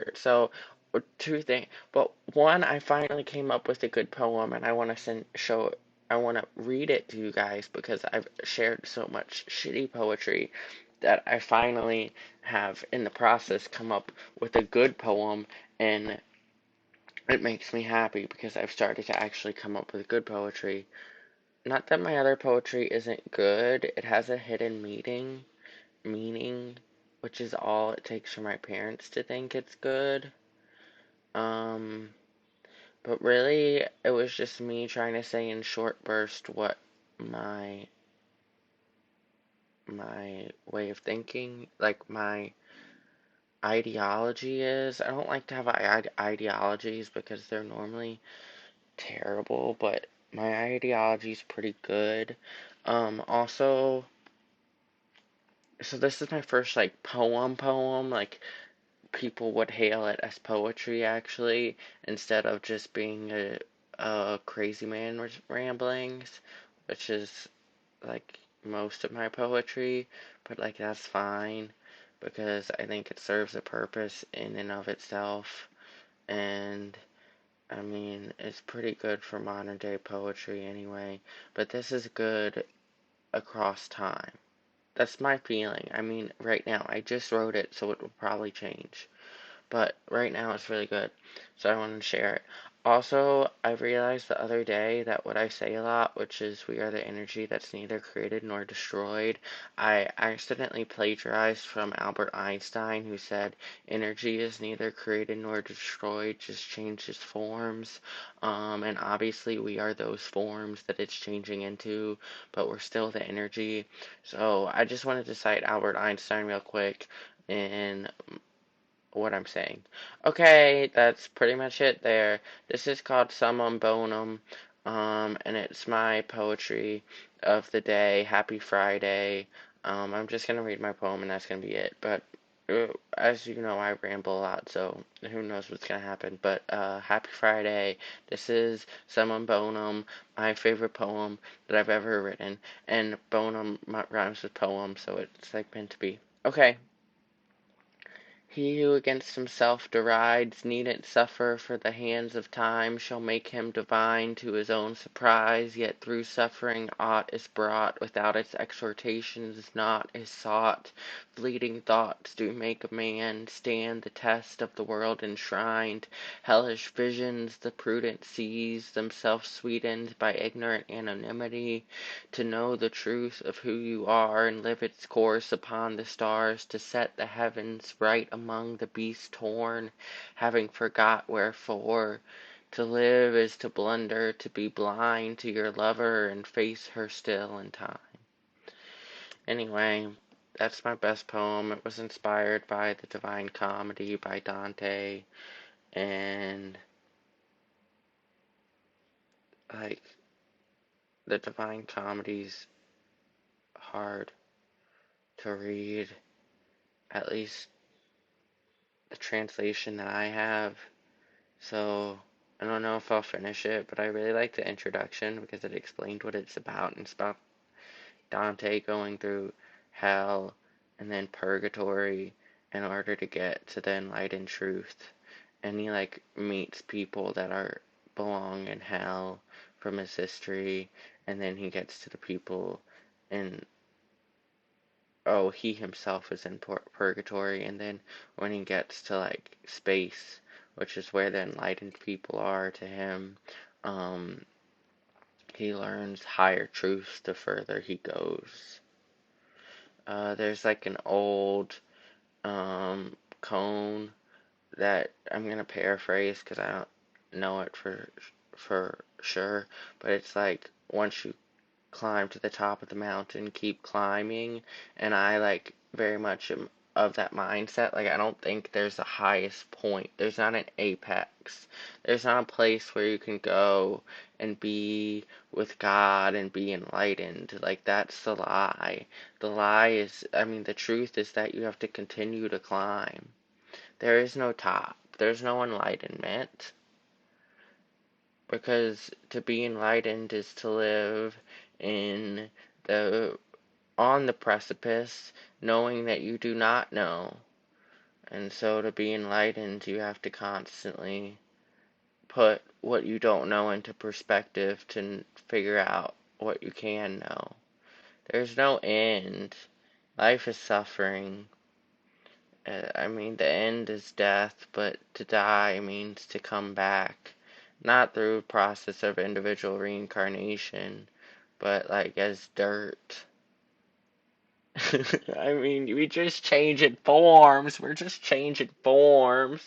inspired. So, two things. But one, I finally came up with a good poem, and I want to I want to read it to you guys because I've shared so much shitty poetry that I finally have, in the process, come up with a good poem, and it makes me happy because I've started to actually come up with good poetry. Not that my other poetry isn't good, it has a hidden meaning, which is all it takes for my parents to think it's good. Um, but really, it was just me trying to say in short burst what my my way of thinking, like my ideology is. I don't like to have ideologies because they're normally terrible, but my ideology is pretty good. Also, so this is my first like poem, like people would hail it as poetry actually, instead of just being a crazy man ramblings, which is like most of my poetry, but like that's fine because I think it serves a purpose in and of itself, and I mean, it's pretty good for modern day poetry anyway, but this is good across time. That's my feeling. I mean, right now, I just wrote it, so it will probably change. But right now it's really good, so I want to share it. Also, I realized the other day that what I say a lot, which is we are the energy that's neither created nor destroyed, I accidentally plagiarized from Albert Einstein, who said energy is neither created nor destroyed, just changes forms. And obviously we are those forms that it's changing into, but we're still the energy. So I just wanted to cite Albert Einstein real quick and what I'm saying. Okay, that's pretty much it there. This is called Summum Bonum, and it's my poetry of the day. Happy Friday. I'm just gonna read my poem and that's gonna be it. But as you know, I ramble a lot, so who knows what's gonna happen. But happy Friday. This is Summum Bonum, my favorite poem that I've ever written, and bonum rhymes with poem, so it's like meant to be. Okay. He who against himself derides needn't suffer, for the hands of time shall make him divine to his own surprise. Yet through suffering aught is brought, without its exhortations naught is sought. Fleeting thoughts do make a man stand the test of the world enshrined. Hellish visions the prudent sees, themselves sweetened by ignorant anonymity. To know the truth of who you are, and live its course upon the stars, to set the heavens right among the beasts torn, having forgot wherefore. To live is to blunder, to be blind to your lover, and face her still in time. Anyway, that's my best poem. It was inspired by the Divine Comedy by Dante, and like the Divine Comedy's hard to read, at least the translation that I have. So I don't know if I'll finish it, but I really like the introduction because it explained what it's about. And it's about Dante going through hell and then purgatory in order to get to the enlightened truth. And he like meets people that are belong in hell from his history, and then he gets to the people in he himself is in purgatory, and then when he gets to like space, which is where the enlightened people are to him, um, he learns higher truths the further he goes. There's like an old cone that I'm gonna paraphrase because I don't know it for sure, but it's like once you climb to the top of the mountain, keep climbing, and I like very much am of that mindset. Like I don't think there's a highest point. There's not an apex. There's not a place where you can go and be with God and be enlightened. Like that's the lie. The lie is, I mean, the truth is that you have to continue to climb. There is no top. There's no enlightenment. Because to be enlightened is to live in the on the precipice, knowing that you do not know. And so to be enlightened, you have to constantly put what you don't know into perspective to figure out what you can know. There's no end. Life is suffering. I mean, the end is death, but to die means to come back. Not through a process of individual reincarnation, but like as dirt. I mean, we just changing forms. We're just changing forms.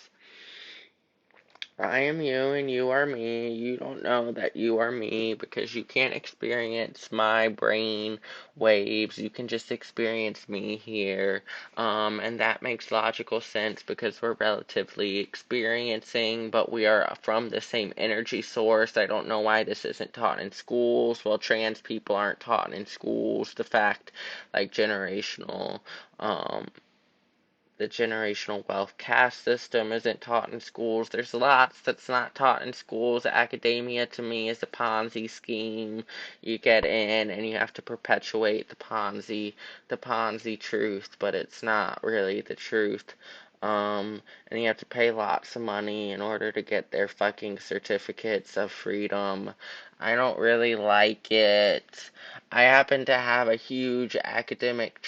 I am you and you are me. You don't know that you are me because you can't experience my brain waves. You can just experience me here. And that makes logical sense because we're relatively experiencing, but we are from the same energy source. I don't know why this isn't taught in schools. Well, trans people aren't taught in schools. The fact, like um, the generational wealth caste system isn't taught in schools. There's lots that's not taught in schools. Academia to me is a Ponzi scheme. You get in and you have to perpetuate the Ponzi truth, but it's not really the truth. And you have to pay lots of money in order to get their fucking certificates of freedom. I don't really like it. I happen to have a huge academic